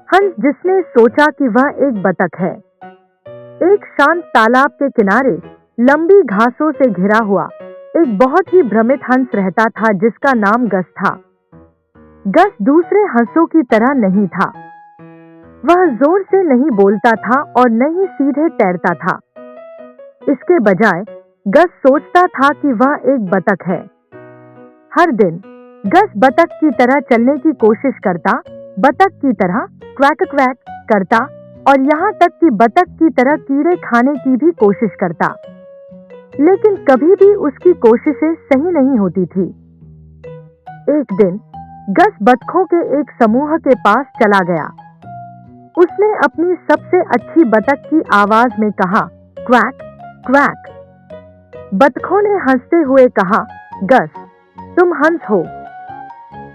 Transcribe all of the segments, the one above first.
हंस जिसने सोचा कि वह एक बतख है। एक शांत तालाब के किनारे लंबी घासों से घिरा हुआ एक बहुत ही भ्रमित हंस रहता था जिसका नाम गस था। गस दूसरे हंसों की तरह नहीं था। वह जोर से नहीं बोलता था और न ही सीधे तैरता था। इसके बजाय गस सोचता था कि वह एक बतख है। हर दिन गस बतख की तरह चलने की कोशिश करता, बतख की तरह क्वैक क्वैक करता और यहाँ तक कि बतख की तरह कीड़े खाने की भी कोशिश करता। लेकिन कभी भी उसकी कोशिशें सही नहीं होती थी। एक दिन गस बतखों के एक समूह के पास चला गया। उसने अपनी सबसे अच्छी बतख की आवाज में कहा, क्वैक क्वैक। बतखों ने हंसते हुए कहा, गस, तुम हंस हो,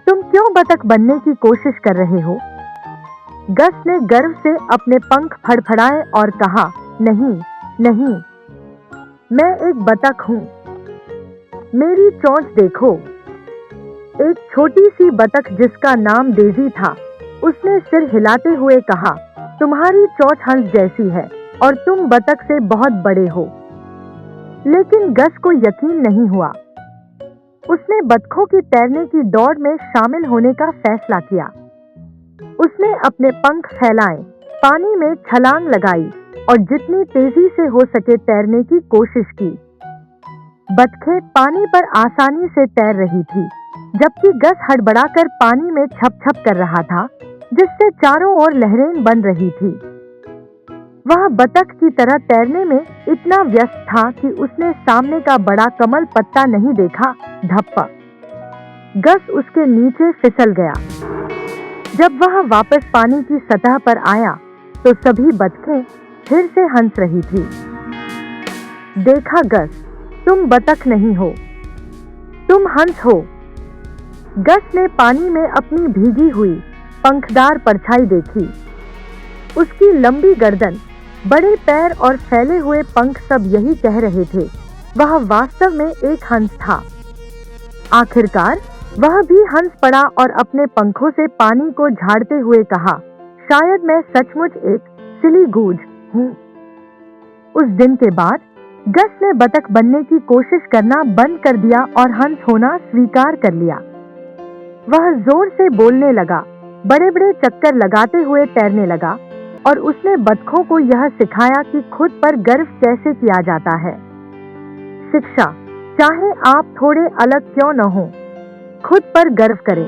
तुम क्यों बतख बनने की कोशिश कर रहे हो? गस ने गर्व से अपने पंख फड़फड़ाए और कहा, नहीं नहीं, मैं एक बतख हूं, मेरी चोंच देखो। एक छोटी सी बतख जिसका नाम डेजी था, उसने सिर हिलाते हुए कहा, तुम्हारी चोंच हंस जैसी है और तुम बतख से बहुत बड़े हो। लेकिन गस को यकीन नहीं हुआ। उसने बतखों की तैरने की दौड़ में शामिल होने का फैसला किया। उसने अपने पंख फैलाए, पानी में छलांग लगाई और जितनी तेजी से हो सके तैरने की कोशिश की। बतखें पानी पर आसानी से तैर रही थी, जबकि गस हड़बड़ाकर पानी में छप छप कर रहा था, जिससे चारों ओर लहरें बन रही थी। वह बतख की तरह तैरने में इतना व्यस्त था कि उसने सामने का बड़ा कमल पत्ता नहीं देखा। धप्पा! गस उसके नीचे फिसल गया। जब वह वापस पानी की सतह पर आया तो सभी बतखें फिर से हंस रही थी। देखा गस, तुम बतख नहीं हो, तुम हंस हो। गस ने पानी में अपनी भीगी हुई पंखदार परछाई देखी। उसकी लंबी गर्दन, बड़े पैर और फैले हुए पंख सब यही कह रहे थे, वह वास्तव में एक हंस था। आखिरकार वह भी हंस पड़ा और अपने पंखों से पानी को झाड़ते हुए कहा, शायद मैं सचमुच एक सिली गूज हूँ। उस दिन के बाद गस ने बतख बनने की कोशिश करना बंद कर दिया और हंस होना स्वीकार कर लिया। वह जोर से बोलने लगा, बड़े बड़े चक्कर लगाते हुए तैरने लगा और उसने बतखों को यह सिखाया कि खुद पर गर्व कैसे किया जाता है। शिक्षा, चाहे आप थोड़े अलग क्यों न हो, खुद पर गर्व करें।